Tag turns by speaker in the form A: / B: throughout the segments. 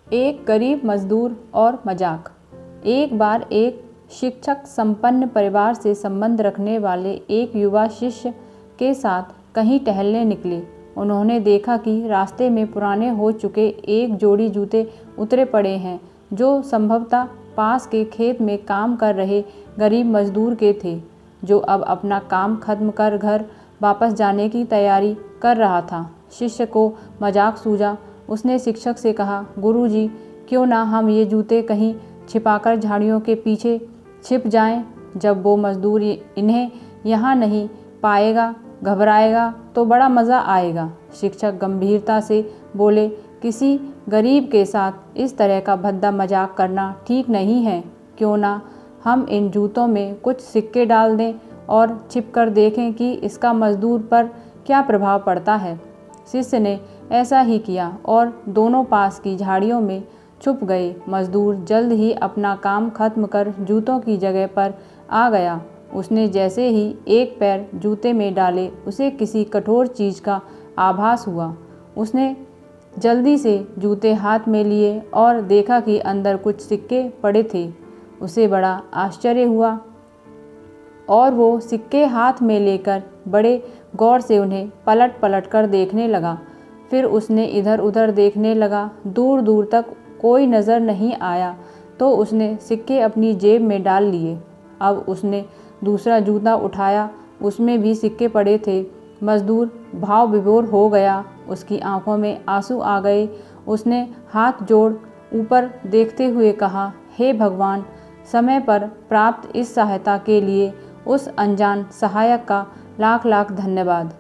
A: एक गरीब मजदूर और मजाक। एक बार एक शिक्षक संपन्न परिवार से संबंध रखने वाले एक युवा शिष्य के साथ कहीं टहलने निकले। उन्होंने देखा कि रास्ते में पुराने हो चुके एक जोड़ी जूते उतरे पड़े हैं, जो संभवतः पास के खेत में काम कर रहे गरीब मजदूर के थे, जो अब अपना काम खत्म कर घर वापस जाने की तैयारी कर रहा था। शिष्य को मजाक सूझा। उसने शिक्षक से कहा, गुरुजी, क्यों ना हम ये जूते कहीं छिपाकर झाड़ियों के पीछे छिप जाएं। जब वो मजदूर इन्हें यहाँ नहीं पाएगा, घबराएगा तो बड़ा मज़ा आएगा। शिक्षक गंभीरता से बोले, किसी गरीब के साथ इस तरह का भद्दा मजाक करना ठीक नहीं है। क्यों ना हम इन जूतों में कुछ सिक्के डाल दें और छिप कर देखें कि इसका मजदूर पर क्या प्रभाव पड़ता है। शिष्य ने ऐसा ही किया और दोनों पास की झाड़ियों में छुप गए। मजदूर जल्द ही अपना काम खत्म कर जूतों की जगह पर आ गया। उसने जैसे ही एक पैर जूते में डाले, उसे किसी कठोर चीज़ का आभास हुआ। उसने जल्दी से जूते हाथ में लिए और देखा कि अंदर कुछ सिक्के पड़े थे। उसे बड़ा आश्चर्य हुआ और वो सिक्के हाथ में लेकर बड़े गौर से उन्हें पलट पलट कर देखने लगा। फिर उसने इधर उधर देखने लगा। दूर दूर तक कोई नज़र नहीं आया तो उसने सिक्के अपनी जेब में डाल लिए। अब उसने दूसरा जूता उठाया, उसमें भी सिक्के पड़े थे। मजदूर भाव विभोर हो गया। उसकी आंखों में आंसू आ गए। उसने हाथ जोड़ ऊपर देखते हुए कहा, हे भगवान, समय पर प्राप्त इस सहायता के लिए उस अनजान सहायक का लाख लाख धन्यवाद।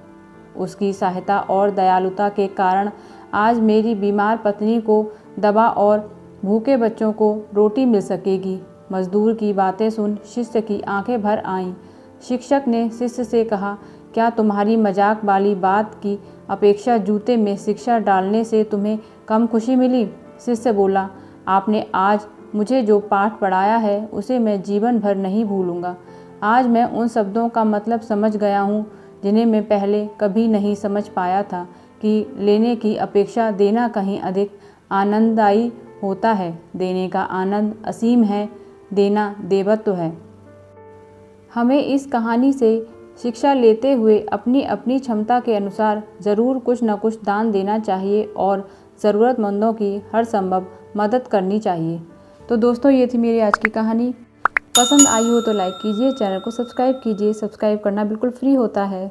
A: उसकी सहायता और दयालुता के कारण आज मेरी बीमार पत्नी को दवा और भूखे बच्चों को रोटी मिल सकेगी। मजदूर की बातें सुन शिष्य की आंखें भर आईं। शिक्षक ने शिष्य से कहा, क्या तुम्हारी मजाक वाली बात की अपेक्षा जूते में शिक्षा डालने से तुम्हें कम खुशी मिली? शिष्य बोला, आपने आज मुझे जो पाठ पढ़ाया है उसे मैं जीवन भर नहीं भूलूंगा। आज मैं उन शब्दों का मतलब समझ गया हूँ जिन्हें मैं पहले कभी नहीं समझ पाया था, कि लेने की अपेक्षा देना कहीं अधिक आनंददायी होता है। देने का आनंद असीम है, देना देवत्व है। हमें इस कहानी से शिक्षा लेते हुए अपनी अपनी क्षमता के अनुसार ज़रूर कुछ न कुछ दान देना चाहिए और ज़रूरतमंदों की हर संभव मदद करनी चाहिए। तो दोस्तों, ये थी मेरी आज की कहानी। पसंद आई हो तो लाइक कीजिए, चैनल को सब्सक्राइब कीजिए। सब्सक्राइब करना बिल्कुल फ्री होता है।